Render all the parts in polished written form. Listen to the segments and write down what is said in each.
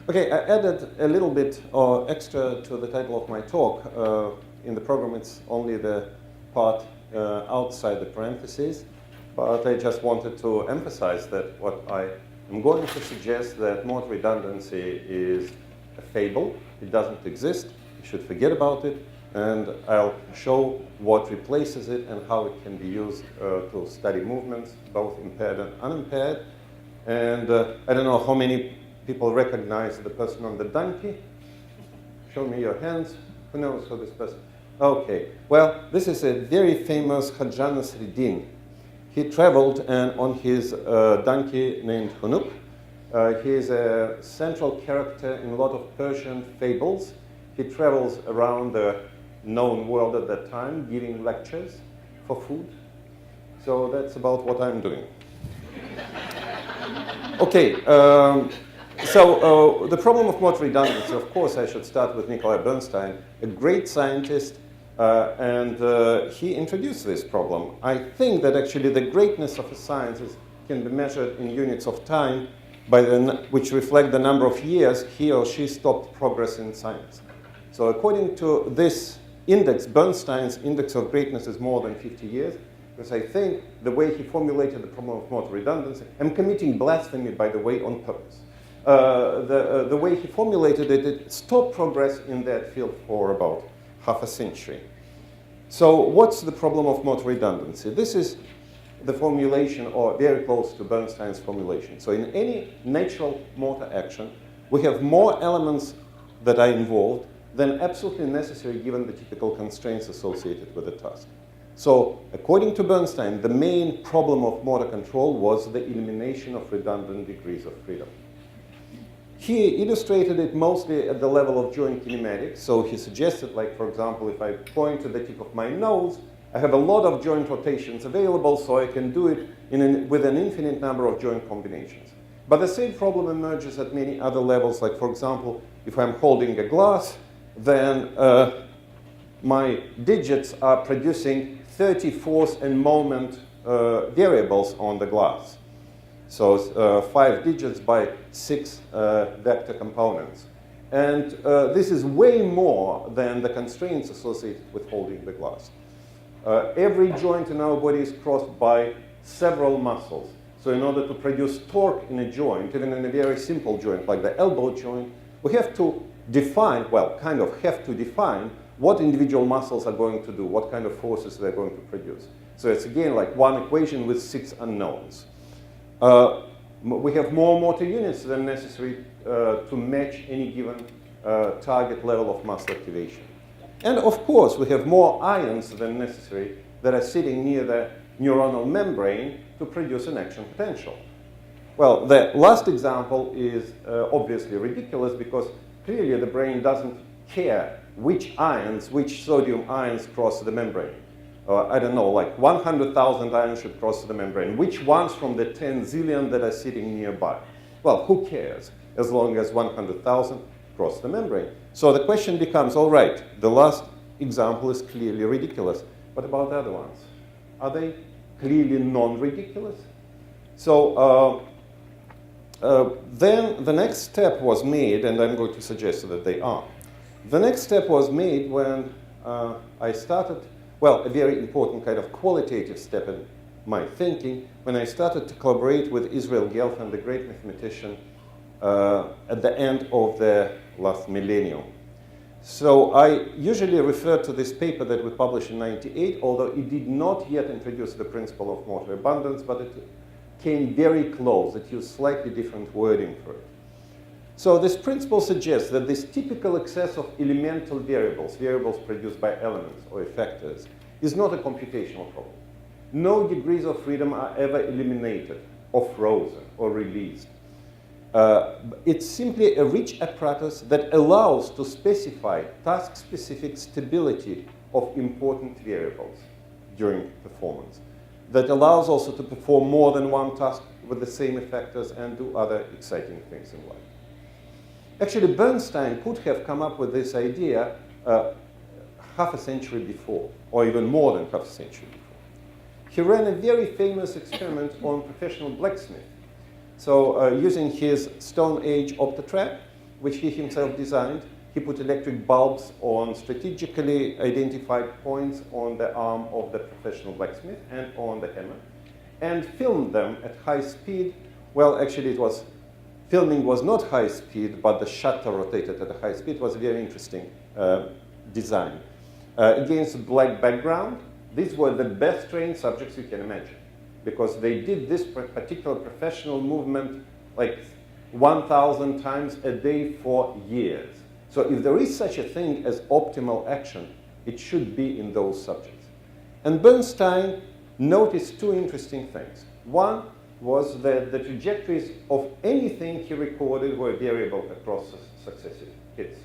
Okay, I added a little bit or extra to the title of my talk. In the program, it's only the part outside the parentheses, but I just wanted to emphasize that what I am going to suggest that mode redundancy is a fable. It doesn't exist. You should forget about it, and I'll show what replaces it and how it can be used to study movements, both impaired and unimpaired. And I don't know how many people recognize the person on the donkey. Show me your hands. Who knows who this person? Okay. Well, this is a very famous Hajan Nasreddin. He traveled and on his donkey named Hunuk. He is a central character in a lot of Persian fables. He travels around the known world at that time, giving lectures for food. So that's about what I'm doing. Okay. So the problem of mode redundancy, of course, I should start with Nikolai Bernstein, a great scientist, and he introduced this problem. I think that actually the greatness of a science can be measured in units of time, which reflect the number of years he or she stopped progress in science. So according to this index, Bernstein's index of greatness is more than 50 years, because I think the way he formulated the problem of mode redundancy, I'm committing blasphemy, by the way, on purpose. The way he formulated it, it stopped progress in that field for about half a century. So what's the problem of mode redundancy? This is the formulation, or very close to Bernstein's formulation. So in any natural motor action, we have more elements that are involved than absolutely necessary given the typical constraints associated with the task. So according to Bernstein, the main problem of motor control was the elimination of redundant degrees of freedom. He illustrated it mostly at the level of joint kinematics. So he suggested, like, for example, if I point to the tip of my nose, I have a lot of joint rotations available, so I can do it with an infinite number of joint combinations. But the same problem emerges at many other levels. Like, for example, if I'm holding a glass, then my digits are producing 30 force and moment variables on the glass. So 5 digits by 6 vector components. And this is way more than the constraints associated with holding the glass. Every joint in our body is crossed by several muscles. So in order to produce torque in a joint, even in a very simple joint like the elbow joint, we have to define, well, kind of have to define what individual muscles are going to do, what kind of forces they're going to produce. So it's again like one equation with 6 unknowns. We have more motor units than necessary to match any given target level of muscle activation. And of course, we have more ions than necessary that are sitting near the neuronal membrane to produce an action potential. Well, the last example is obviously ridiculous because clearly the brain doesn't care which sodium ions cross the membrane. I don't know, like 100,000 ions should cross the membrane. Which ones from the 10 zillion that are sitting nearby? Well, who cares, as long as 100,000 cross the membrane. So the question becomes, all right, the last example is clearly ridiculous. What about the other ones? Are they clearly non-ridiculous? So then the next step was made, and I'm going to suggest that they are. The next step was made when I started, well, a very important kind of qualitative step in my thinking, when I started to collaborate with Israel Gelfand, the great mathematician, at the end of the last millennium. So I usually refer to this paper that we published in '98, although it did not yet introduce the principle of motor abundance, but it came very close. It used slightly different wording for it. So this principle suggests that this typical excess of elemental variables, variables produced by elements or effectors, is not a computational problem. No degrees of freedom are ever eliminated or frozen or released. It's simply a rich apparatus that allows to specify task-specific stability of important variables during performance. That allows also to perform more than one task with the same effectors and do other exciting things in life. Actually, Bernstein could have come up with this idea half a century before, or even more than half a century before. He ran a very famous experiment on professional blacksmith. So using his Stone Age optotrap, which he himself designed. He put electric bulbs on strategically identified points on the arm of the professional blacksmith and on the hammer, and filmed them at high speed. Well, actually, filming was not high speed, but the shutter rotated at a high speed. It was a very interesting design. Against black background, these were the best trained subjects you can imagine, because they did this particular professional movement like 1,000 times a day for years. So if there is such a thing as optimal action, it should be in those subjects. And Bernstein noticed two interesting things. One was that the trajectories of anything he recorded were variable across successive hits.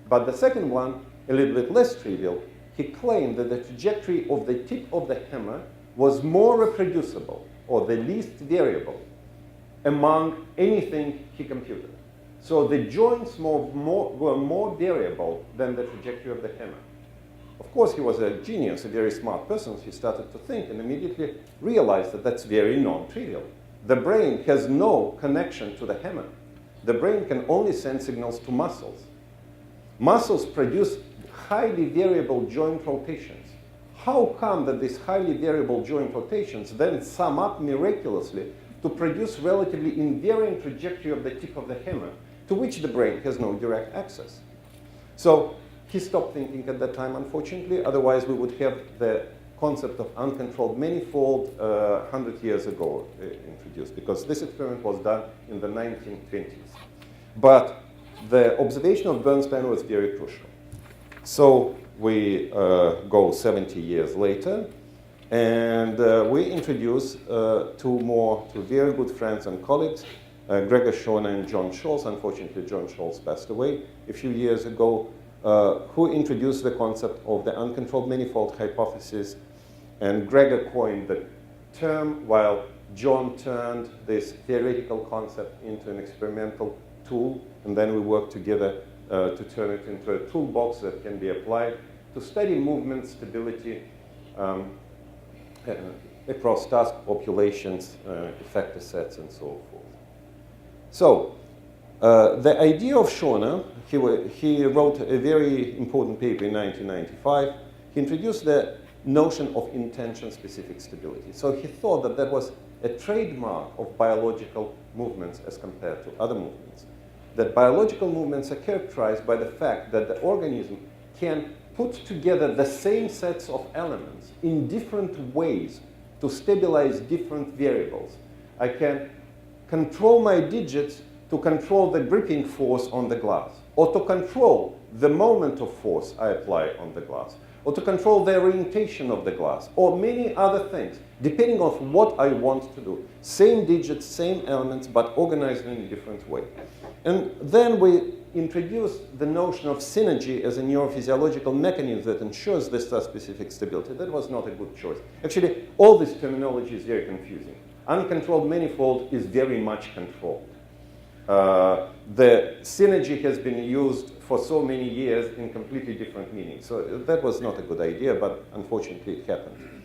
But the second one, a little bit less trivial, he claimed that the trajectory of the tip of the hammer was more reproducible, or the least variable, among anything he computed. So the joints were more variable than the trajectory of the hammer. Of course, he was a genius, a very smart person. He started to think and immediately realized that that's very non-trivial. The brain has no connection to the hammer. The brain can only send signals to muscles. Muscles produce highly variable joint rotations. How come that these highly variable joint rotations then sum up miraculously to produce relatively invariant trajectory of the tip of the hammer, to which the brain has no direct access? So he stopped thinking at that time, unfortunately. Otherwise, we would have the concept of uncontrolled manifold 100 years ago introduced, because this experiment was done in the 1920s. But the observation of Bernstein was very crucial. So we go 70 years later, and we introduce two very good friends and colleagues, Gregor Schorner and John Scholz. Unfortunately, John Scholz passed away a few years ago, who introduced the concept of the uncontrolled manifold hypothesis. And Gregor coined the term, while John turned this theoretical concept into an experimental tool, and then we worked together to turn it into a toolbox that can be applied to study movement stability across task populations, effector sets, and so forth. So the idea of Schorner, he wrote a very important paper in 1995. He introduced the notion of intention-specific stability. So he thought that that was a trademark of biological movements as compared to other movements. That biological movements are characterized by the fact that the organism can put together the same sets of elements in different ways to stabilize different variables. I can control my digits to control the gripping force on the glass, or to control the moment of force I apply on the glass, or to control the orientation of the glass, or many other things, depending on what I want to do. Same digits, same elements, but organized in a different way. And then we introduced the notion of synergy as a neurophysiological mechanism that ensures this specific stability. That was not a good choice. Actually, all this terminology is very confusing. Uncontrolled manifold is very much controlled. The synergy has been used for so many years in completely different meanings. So that was not a good idea, but unfortunately it happened.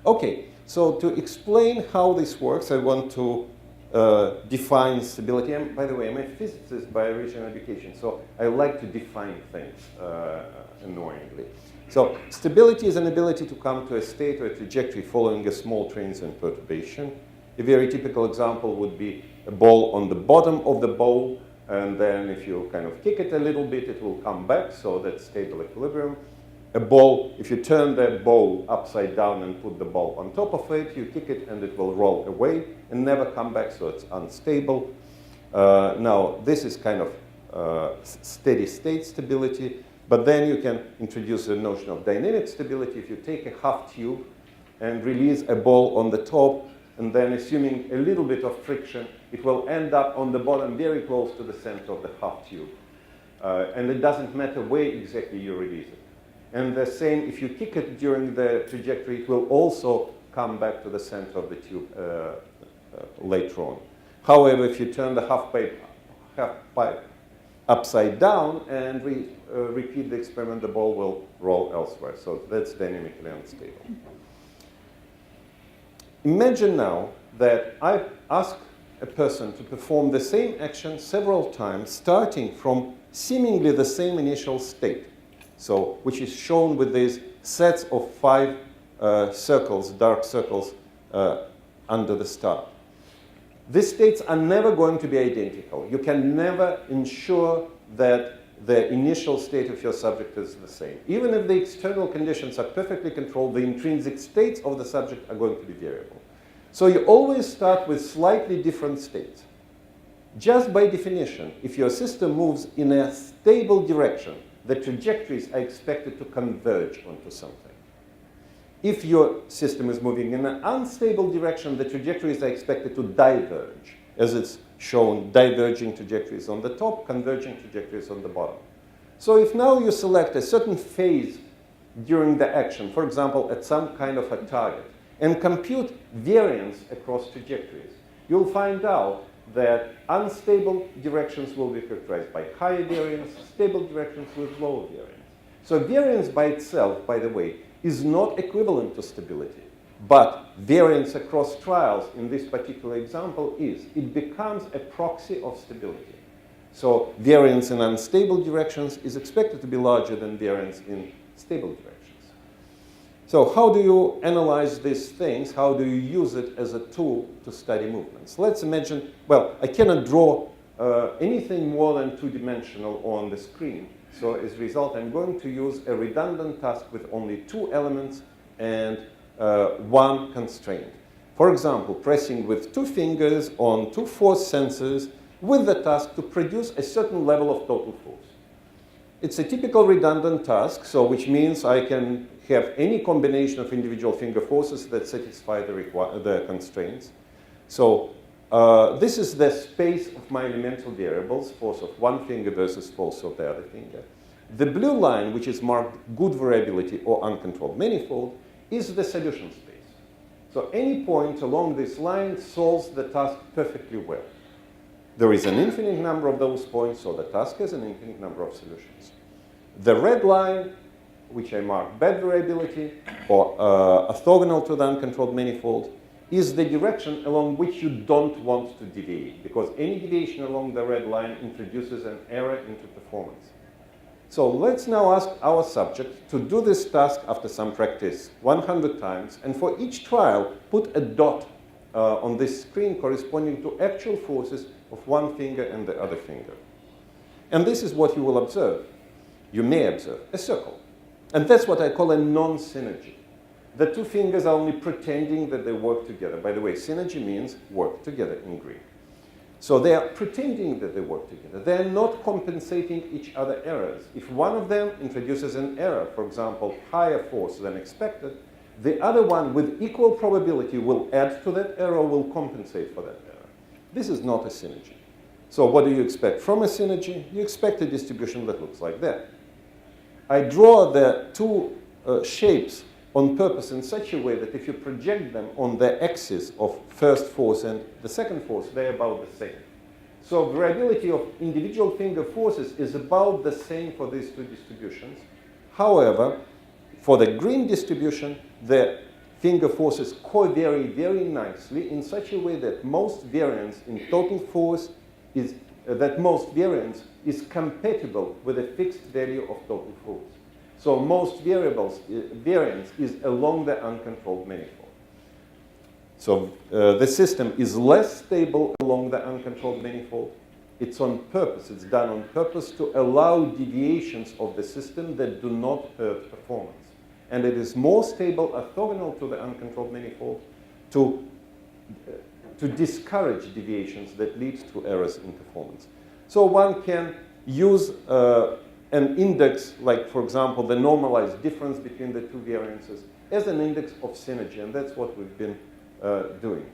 Okay, so to explain how this works, I want to define stability. And by the way, I'm a physicist by original education, so I like to define things annoyingly. So stability is an ability to come to a state or a trajectory following a small transient perturbation. A very typical example would be a ball on the bottom of the bowl, and then if you kind of kick it a little bit, it will come back, so that's stable equilibrium. A ball, if you turn the bowl upside down and put the ball on top of it, you kick it and it will roll away and never come back, so it's unstable. Now, this is kind of steady state stability, but then you can introduce the notion of dynamic stability. If you take a half tube and release a ball on the top, and then assuming a little bit of friction, it will end up on the bottom very close to the center of the half tube. And it doesn't matter where exactly you release it. And the same, if you kick it during the trajectory, it will also come back to the center of the tube later on. However, if you turn the half pipe upside down and repeat the experiment, the ball will roll elsewhere. So that's dynamically unstable. Imagine now that I ask a person to perform the same action several times, starting from seemingly the same initial state, so which is shown with these sets of 5 circles, dark circles under the star. These states are never going to be identical. You can never ensure that the initial state of your subject is the same. Even if the external conditions are perfectly controlled, the intrinsic states of the subject are going to be variable. So you always start with slightly different states. Just by definition, if your system moves in a stable direction, the trajectories are expected to converge onto something. If your system is moving in an unstable direction, the trajectories are expected to diverge, as it's shown, diverging trajectories on the top, converging trajectories on the bottom. So if now you select a certain phase during the action, for example, at some kind of a target, and compute variance across trajectories, you'll find out that unstable directions will be characterized by higher variance, stable directions with lower variance. So variance by itself, by the way, is not equivalent to stability. But variance across trials in this particular example is. It becomes a proxy of stability. So variance in unstable directions is expected to be larger than variance in stable directions. So how do you analyze these things? How do you use it as a tool to study movements? Let's imagine, well, I cannot draw anything more than two-dimensional on the screen. So as a result, I'm going to use a redundant task with only 2 elements and 1 constraint. For example, pressing with 2 fingers on 2 force sensors with the task to produce a certain level of total force. It's a typical redundant task, so which means I can have any combination of individual finger forces that satisfy the constraints. So this is the space of my elemental variables, force of one finger versus force of the other finger. The blue line, which is marked good variability or uncontrolled manifold, is the solution space. So any point along this line solves the task perfectly well. There is an infinite number of those points, so the task has an infinite number of solutions. The red line, which I mark bad variability or orthogonal to the uncontrolled manifold, is the direction along which you don't want to deviate, because any deviation along the red line introduces an error into performance. So let's now ask our subject to do this task after some practice 100 times, and for each trial, put a dot on this screen corresponding to actual forces of one finger and the other finger. And this is what you will observe. You may observe a circle. And that's what I call a non-synergy. The 2 fingers are only pretending that they work together. By the way, synergy means work together in Greek. So they are pretending that they work together. They are not compensating each other errors. If one of them introduces an error, for example, higher force than expected, the other one with equal probability will add to that error, will compensate for that error. This is not a synergy. So what do you expect from a synergy? You expect a distribution that looks like that. I draw the 2 shapes on purpose in such a way that if you project them on the axis of first force and the second force, they're about the same. So variability of individual finger forces is about the same for these 2 distributions. However, for the green distribution, the finger forces co-vary very nicely in such a way that most variance in total force is is compatible with a fixed value of total force. So most variance is along the uncontrolled manifold. So the system is less stable along the uncontrolled manifold. It's on purpose. It's done on purpose to allow deviations of the system that do not hurt performance. And it is more stable orthogonal to the uncontrolled manifold to discourage deviations that lead to errors in performance. So one can use an index, like, for example, the normalized difference between the 2 variances, as an index of synergy, and that's what we've been doing.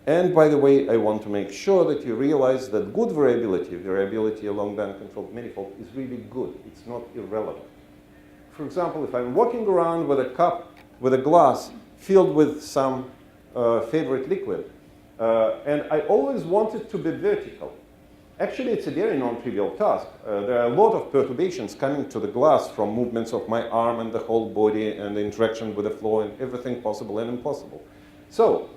And by the way, I want to make sure that you realize that good variability along the uncontrolled manifold, is really good. It's not irrelevant. For example, if I'm walking around with a cup, with a glass filled with some favorite liquid, and I always want it to be vertical. Actually, it's a very non-trivial task. There are a lot of perturbations coming to the glass from movements of my arm and the whole body and the interaction with the floor and everything possible and impossible. So,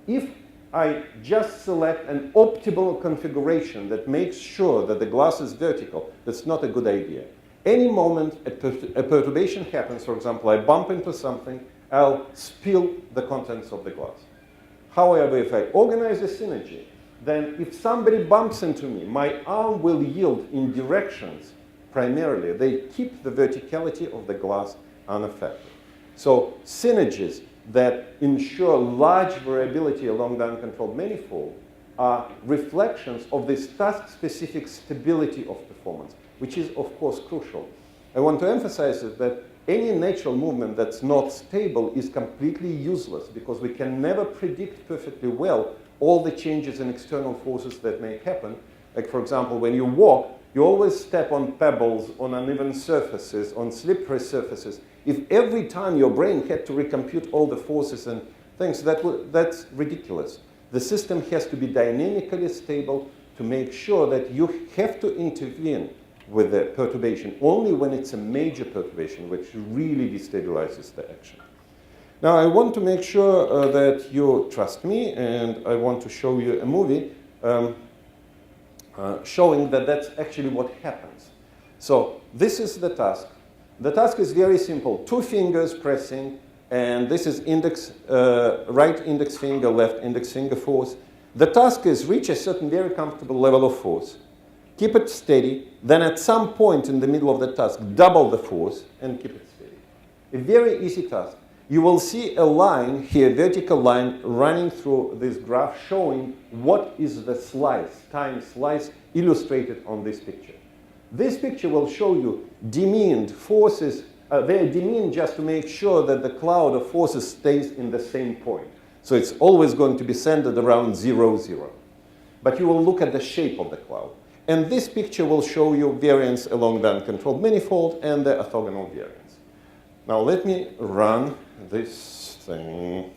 if I just select an optimal configuration that makes sure that the glass is vertical, that's not a good idea. Any moment a perturbation happens, for example, I bump into something, I'll spill the contents of the glass. However, if I organize a synergy, then if somebody bumps into me, my arm will yield in directions primarily. They keep the verticality of the glass unaffected. So synergies that ensure large variability along the uncontrolled manifold are reflections of this task-specific stability of performance, which is, of course, crucial. I want to emphasize that any natural movement that's not stable is completely useless because we can never predict perfectly well all the changes in external forces that may happen. Like, for example, when you walk, you always step on pebbles, on uneven surfaces, on slippery surfaces. If every time your brain had to recompute all the forces and things, that's ridiculous. The system has to be dynamically stable to make sure that you have to intervene with the perturbation only when it's a major perturbation, which really destabilizes the action. Now, I want to make sure that you trust me, and I want to show you a movie showing that that's actually what happens. So this is the task. The task is very simple. 2 fingers pressing, and this is right index finger, left index finger force. The task is reach a certain very comfortable level of force. Keep it steady. Then at some point in the middle of the task, double the force and keep it steady. A very easy task. You will see a line here, vertical line, running through this graph showing what is the slice, time slice, illustrated on this picture. This picture will show you demeaned forces. They're demeaned just to make sure that the cloud of forces stays in the same point. So it's always going to be centered around 0, 0. But you will look at the shape of the cloud. And this picture will show you variance along the uncontrolled manifold and the orthogonal variance. Now let me run this thing.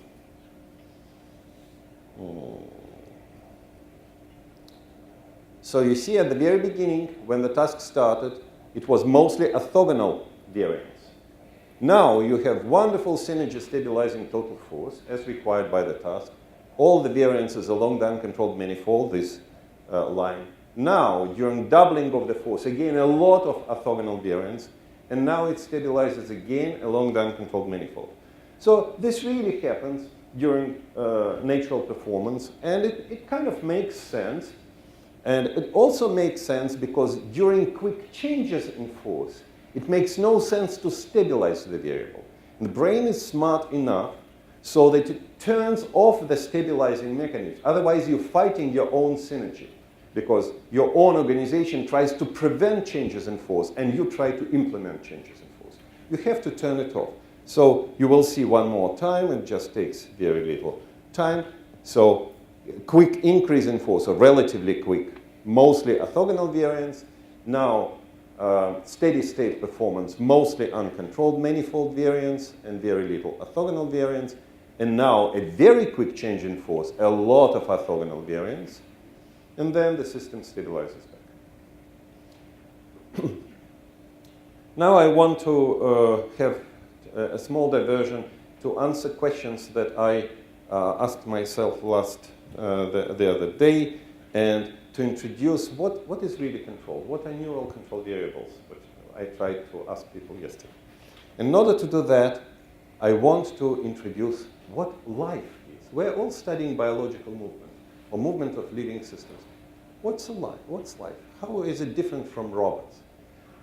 So you see at the very beginning, when the task started, it was mostly orthogonal variance. Now you have wonderful synergy stabilizing total force, as required by the task. All the variances along the uncontrolled manifold, this line. Now, during doubling of the force, again, a lot of orthogonal variance. And now it stabilizes again along the uncontrolled manifold. So this really happens during natural performance, and it kind of makes sense. And it also makes sense because during quick changes in force, it makes no sense to stabilize the variable. And the brain is smart enough so that it turns off the stabilizing mechanism. Otherwise, you're fighting your own synergy because your own organization tries to prevent changes in force and you try to implement changes in force. You have to turn it off. So you will see one more time. It just takes very little time. So quick increase in force, or relatively quick, mostly orthogonal variance. Now steady state performance, mostly uncontrolled manifold variance and very little orthogonal variance. And now a very quick change in force, a lot of orthogonal variance. And then the system stabilizes back. Now I want to have a small diversion to answer questions that I asked myself the other day, and to introduce what is really control, what are neural control variables, which I tried to ask people yesterday. In order to do that, I want to introduce what life is. We're all studying biological movement, or movement of living systems. What's life? What's life? How is it different from robots?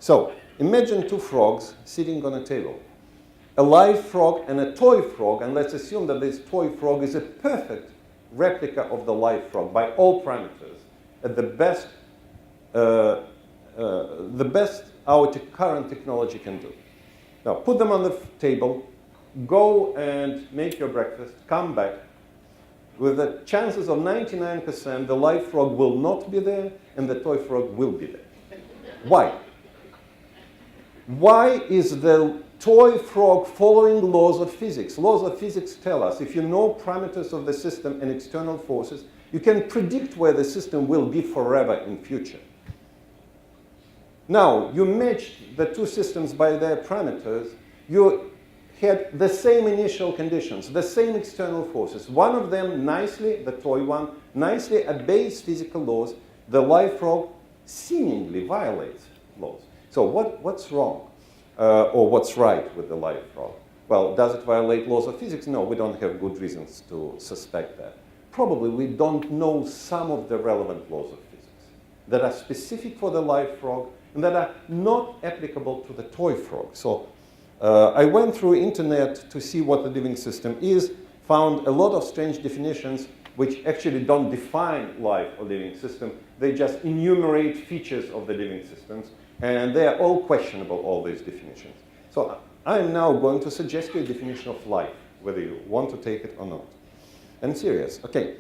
So imagine 2 frogs sitting on a table. A live frog and a toy frog, and let's assume that this toy frog is a perfect replica of the live frog by all parameters, at the best our current technology can do. Now put them on the table, go and make your breakfast, come back. With the chances of 99%, the live frog will not be there and the toy frog will be there. Why? Why is the toy frog following laws of physics? Laws of physics tell us if you know parameters of the system and external forces, you can predict where the system will be forever in future. Now, you match the 2 systems by their parameters, you had the same initial conditions, the same external forces. One of them nicely, the toy one, nicely obeys physical laws. The live frog seemingly violates laws. So what's wrong? Or what's right with the live frog? Well, does it violate laws of physics? No, we don't have good reasons to suspect that. Probably we don't know some of the relevant laws of physics that are specific for the live frog and that are not applicable to the toy frog. So I went through internet to see what the living system is, found a lot of strange definitions which actually don't define life or living system. They just enumerate features of the living systems, and they are all questionable, all these definitions. So I'm now going to suggest you a definition of life, whether you want to take it or not. And serious. Okay.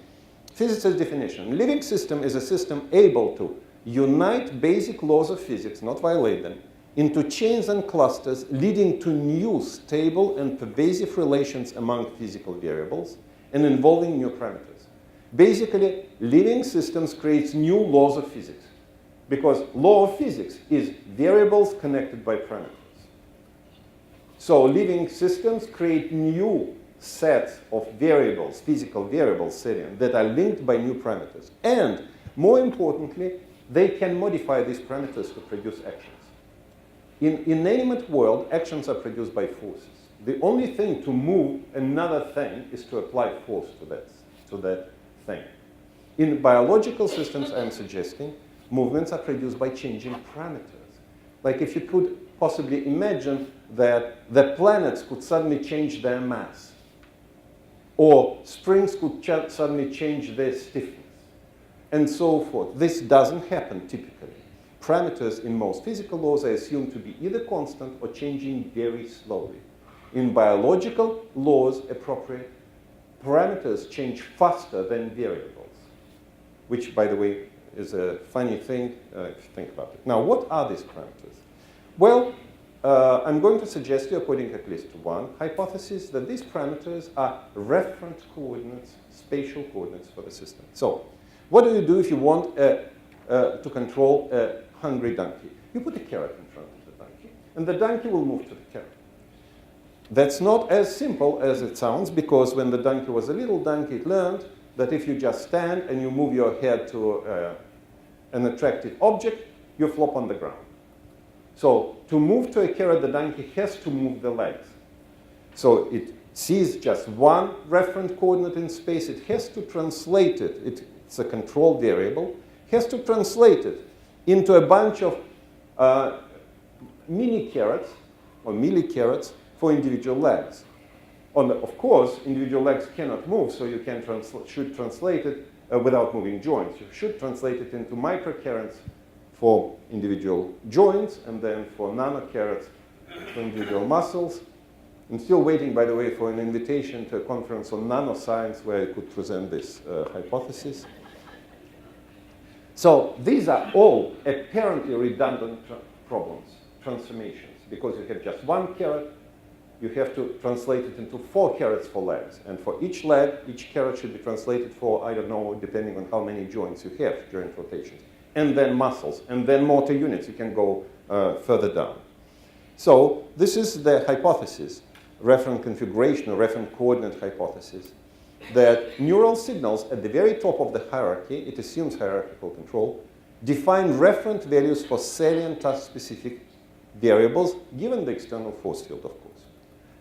Physicist's definition. Living system is a system able to unite basic laws of physics, not violate them, into chains and clusters leading to new stable and pervasive relations among physical variables and involving new parameters. Basically, living systems creates new laws of physics because law of physics is variables connected by parameters. So living systems create new sets of variables, physical variables setting, that are linked by new parameters. And more importantly, they can modify these parameters to produce actions. In inanimate world, actions are produced by forces. The only thing to move another thing is to apply force to that thing. In biological systems, I'm suggesting, movements are produced by changing parameters. Like if you could possibly imagine that the planets could suddenly change their mass, or springs could suddenly change their stiffness, and so forth. This doesn't happen typically. Parameters in most physical laws are assumed to be either constant or changing very slowly. In biological laws, appropriate parameters change faster than variables, which, by the way, is a funny thing if you think about it. Now, what are these parameters? Well, I'm going to suggest you, according at least to one hypothesis, that these parameters are reference coordinates, spatial coordinates for the system. So, what do you do if you want to control a hungry donkey? You put a carrot in front of the donkey, and the donkey will move to the carrot. That's not as simple as it sounds, because when the donkey was a little donkey, it learned that if you just stand and you move your head to an attractive object, you flop on the ground. So to move to a carrot, the donkey has to move the legs. So it sees just one reference coordinate in space. It has to translate it. It's a control variable. It has to translate it into a bunch of mini carrots or millicarrots for individual legs. Of course, individual legs cannot move, so you should translate it without moving joints. You should translate it into microcarrots for individual joints, and then for nanocarrots for individual muscles. I'm still waiting, by the way, for an invitation to a conference on nanoscience where I could present this hypothesis. So these are all apparently redundant problems, transformations, because you have just one carrot, you have to translate it into 4 carrots for legs. And for each leg, each carrot should be translated for, I don't know, depending on how many joints you have during rotations. And then muscles, and then motor units. You can go further down. So this is the hypothesis, reference configuration or reference coordinate hypothesis, that neural signals at the very top of the hierarchy, it assumes hierarchical control, define reference values for salient task-specific variables given the external force field, of course.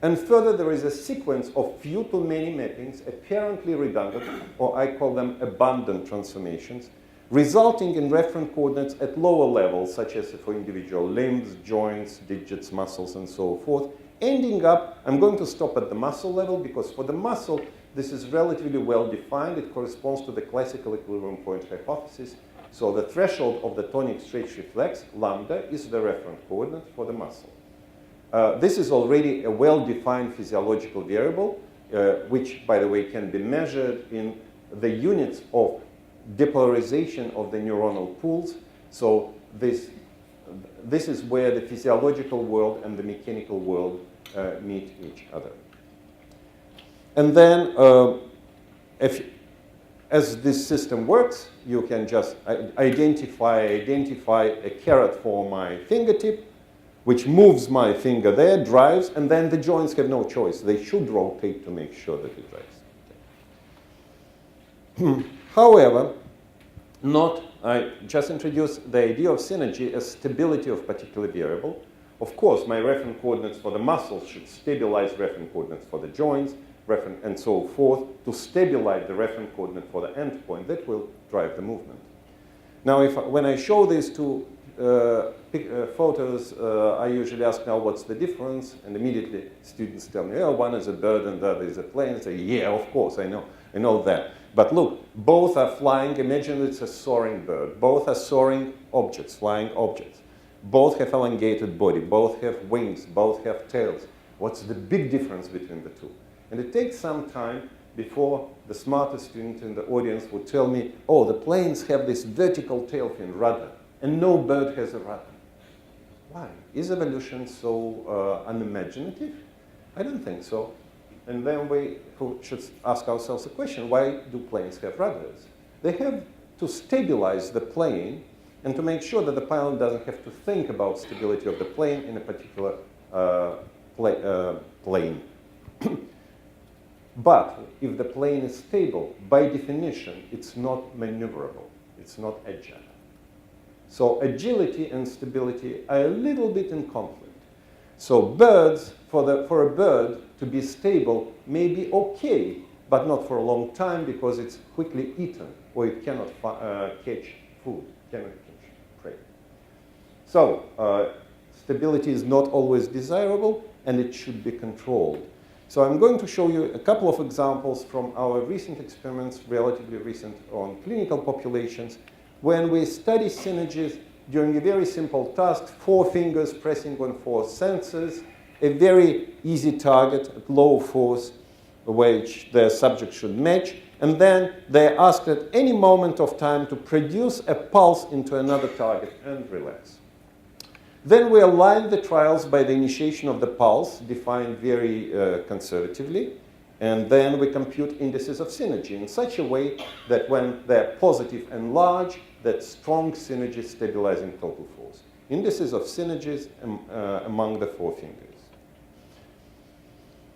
And further, there is a sequence of few to many mappings, apparently redundant, or I call them abundant transformations, resulting in reference coordinates at lower levels, such as for individual limbs, joints, digits, muscles, and so forth, ending up, I'm going to stop at the muscle level, because for the muscle, this is relatively well defined. It corresponds to the classical equilibrium point hypothesis. So the threshold of the tonic stretch reflex, lambda, is the reference coordinate for the muscle. This is already a well-defined physiological variable, which, by the way, can be measured in the units of depolarization of the neuronal pools. So this is where the physiological world and the mechanical world meet each other. And then, as this system works, you can just identify a carrot for my fingertip, which moves my finger there, drives, and then the joints have no choice. They should rotate to make sure that it drives. However, I just introduced the idea of synergy as stability of particular variable. Of course, my reference coordinates for the muscles should stabilize reference coordinates for the joints, and so forth, to stabilize the reference coordinate for the endpoint that will drive the movement. Now, when I show these two photos, I usually ask now, what's the difference? And immediately students tell me, oh, one is a bird and the other is a plane. I say, yeah, of course, I know that. But look, both are flying. Imagine it's a soaring bird. Both are soaring objects, flying objects. Both have elongated body. Both have wings. Both have tails. What's the big difference between the two? And it takes some time before the smartest student in the audience would tell me, oh, the planes have this vertical tail fin, rudder, and no bird has a rudder. Why? Is evolution so unimaginative? I don't think so. And then we should ask ourselves a question, why do planes have rudders? They have to stabilize the plane and to make sure that the pilot doesn't have to think about stability of the plane in a particular plane. But if the plane is stable, by definition, it's not maneuverable. It's not agile. So agility and stability are a little bit in conflict. So birds, for a bird to be stable may be okay, but not for a long time because it's quickly eaten or it cannot catch food, cannot catch prey. So stability is not always desirable and it should be controlled. So I'm going to show you a couple of examples from our recent experiments, relatively recent, on clinical populations, when we study synergies during a very simple task, 4 fingers pressing on 4 sensors, a very easy target at low force, which the subject should match, and then they're asked at any moment of time to produce a pulse into another target and relax. Then we align the trials by the initiation of the pulse, defined very conservatively, and then we compute indices of synergy in such a way that when they're positive and large, that strong synergy stabilizing total force. Indices of synergies among the 4 fingers.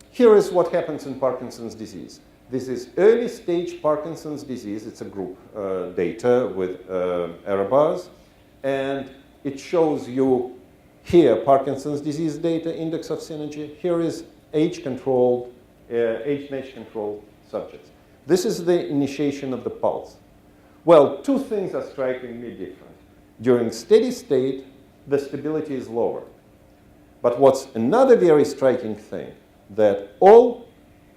Here is what happens in Parkinson's disease. This is early stage Parkinson's disease. It's a group data with error bars, and it shows you here Parkinson's disease data, index of synergy. Here is age-controlled, age-controlled subjects. This is the initiation of the pulse. Well, 2 things are strikingly different. During steady state, the stability is lower. But what's another very striking thing, that all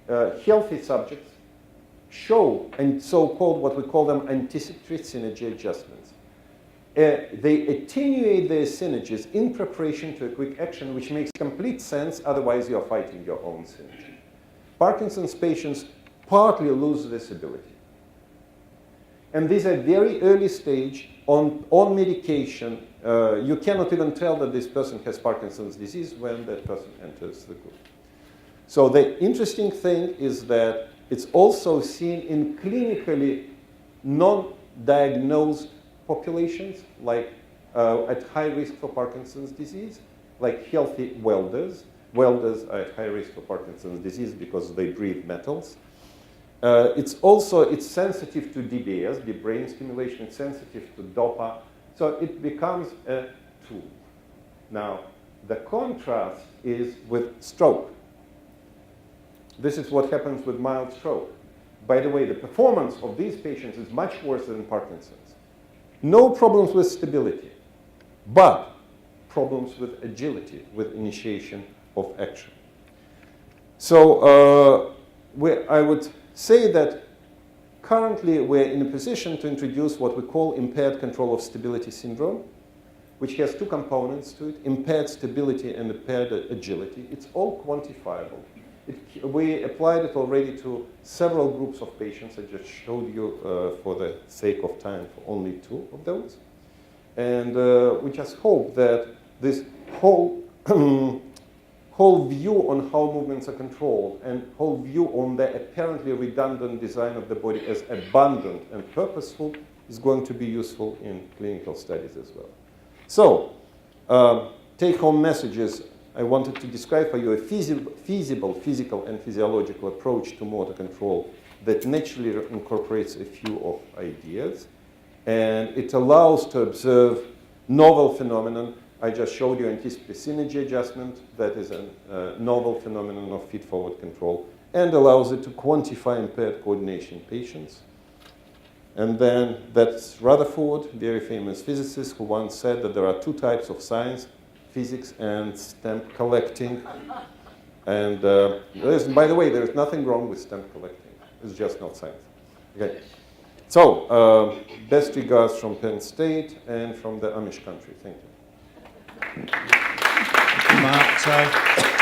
healthy subjects show, and so-called, what we call them, anticipatory synergy adjustments. They attenuate their synergies in preparation to a quick action, which makes complete sense, otherwise you're fighting your own synergy. Parkinson's patients partly lose this ability. And these are very early stage, on medication. You cannot even tell that this person has Parkinson's disease when that person enters the group. So the interesting thing is that it's also seen in clinically non-diagnosed populations, like at high risk for Parkinson's disease, like healthy welders. Welders are at high risk for Parkinson's disease because they breathe metals. It's sensitive to DBS, the brain stimulation. It's sensitive to DOPA. So it becomes a tool. Now, the contrast is with stroke. This is what happens with mild stroke. By the way, the performance of these patients is much worse than Parkinson's. No problems with stability, but problems with agility, with initiation of action. So I would say that currently we're in a position to introduce what we call impaired control of stability syndrome, which has 2 components to it, impaired stability and impaired agility. It's all quantifiable. We applied it already to several groups of patients. I just showed you, for the sake of time, for only 2 of those. And we just hope that this whole view on how movements are controlled and whole view on the apparently redundant design of the body as abundant and purposeful is going to be useful in clinical studies as well. So take-home messages, I wanted to describe for you a feasible physical and physiological approach to motor control that naturally incorporates a few of ideas. And it allows to observe novel phenomenon. I just showed you anticipative synergy adjustment. That is a novel phenomenon of feed-forward control, and allows it to quantify impaired coordination in patients. And then that's Rutherford, very famous physicist, who once said that there are two types of science: physics and stamp collecting. And by the way, there's nothing wrong with stamp collecting. It's just not science. Okay. So, best regards from Penn State and from the Amish country. Thank you. Mark, so